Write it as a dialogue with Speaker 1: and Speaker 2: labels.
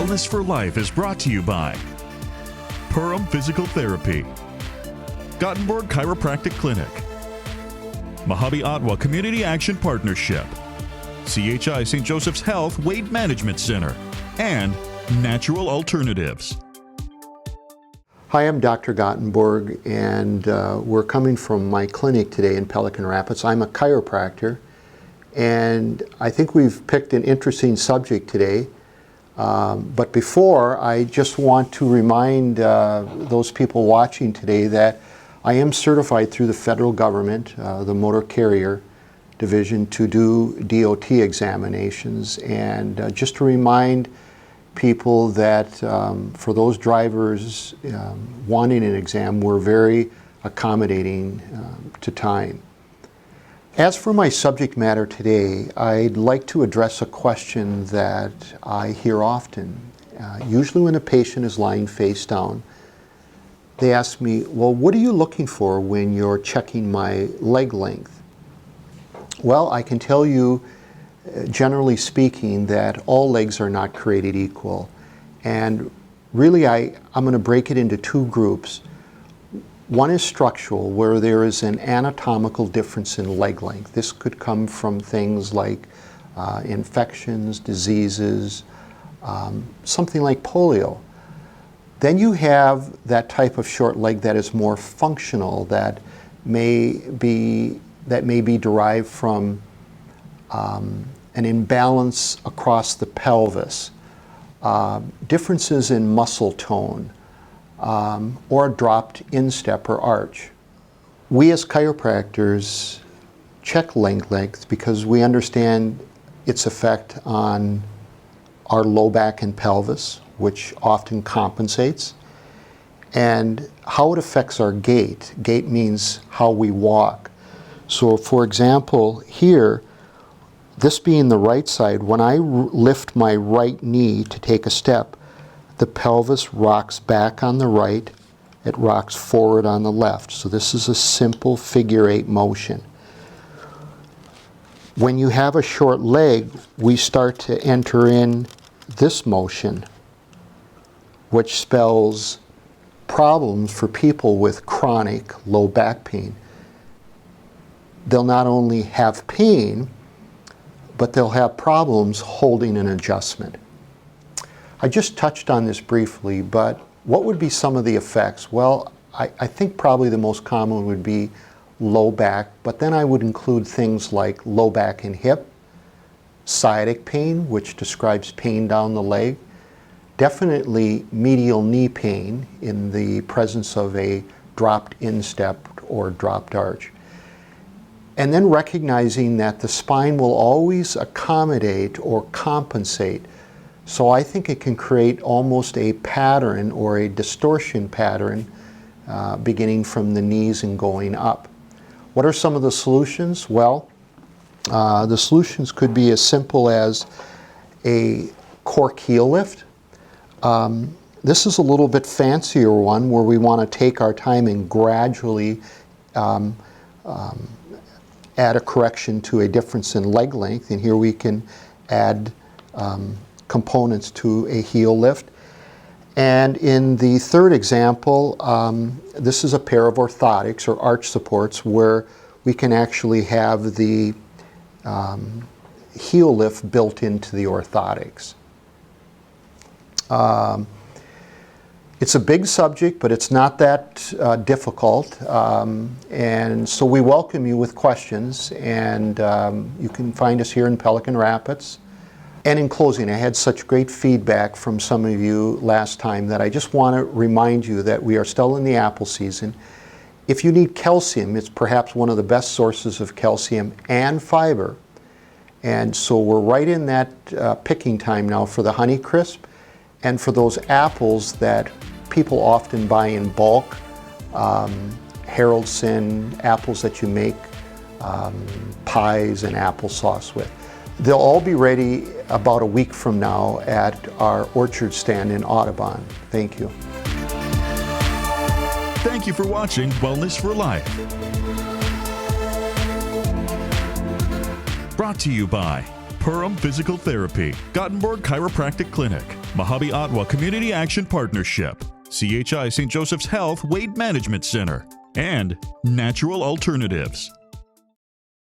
Speaker 1: Wellness for Life is brought to you by Purim Physical Therapy, Gothenburg Chiropractic Clinic, Mojave Ottawa Community Action Partnership, CHI St. Joseph's Health Weight Management Center, and Natural Alternatives.
Speaker 2: Hi, I'm Dr. Gottenborg, and we're coming from my clinic today in Pelican Rapids. I'm a chiropractor, and I think we've picked an interesting subject today. But before, I just want to remind those people watching today that I am certified through the federal government, the Motor Carrier Division, to do DOT examinations. And just to remind people that for those drivers wanting an exam, we're very accommodating to time. As for my subject matter today, I'd like to address a question that I hear often. Usually when a patient is lying face down, they ask me, well, what are you looking for when you're checking my leg length? Well, I can tell you, generally speaking, that all legs are not created equal. And really, I'm going to break it into two groups. One is structural, where there is an anatomical difference in leg length. This could come from things like infections, diseases, something like polio. Then you have that type of short leg that is more functional, that may be derived from an imbalance across the pelvis, differences in muscle tone, or a dropped instep or arch. We as chiropractors check leg length because we understand its effect on our low back and pelvis, which often compensates, and how it affects our gait. Gait means how we walk. So for example, here, this being the right side, when I lift my right knee to take a step, the pelvis rocks back on the right, it rocks forward on the left. So this is a simple figure 8 motion. When you have a short leg, we start to enter in this motion, which spells problems for people with chronic low back pain. They'll not only have pain, but they'll have problems holding an adjustment. I just touched on this briefly, but what would be some of the effects? Well, I think probably the most common would be low back, but then I would include things like low back and hip, sciatic pain, which describes pain down the leg, definitely medial knee pain in the presence of a dropped instep or dropped arch. And then recognizing that the spine will always accommodate or compensate. So I think it can create almost a pattern or a distortion pattern beginning from the knees and going up. What are some of the solutions? Well, the solutions could be as simple as a cork heel lift. This is a little bit fancier one where we want to take our time and gradually add a correction to a difference in leg length, and here we can add components to a heel lift. And in the third example, this is a pair of orthotics or arch supports where we can actually have the heel lift built into the orthotics. It's a big subject, but it's not that difficult. And so we welcome you with questions, and you can find us here in Pelican Rapids. And in closing, I had such great feedback from some of you last time that I just want to remind you that we are still in the apple season. If you need calcium, it's perhaps one of the best sources of calcium and fiber. And so we're right in that picking time now for the Honeycrisp and for those apples that people often buy in bulk, Haroldson apples that you make pies and applesauce with. They'll all be ready about a week from now at our orchard stand in Audubon. Thank you.
Speaker 1: Thank you for watching Wellness for Life. Brought to you by Purim Physical Therapy, Gothenburg Chiropractic Clinic, Mojave Ottawa Community Action Partnership, CHI St. Joseph's Health Weight Management Center, and Natural Alternatives.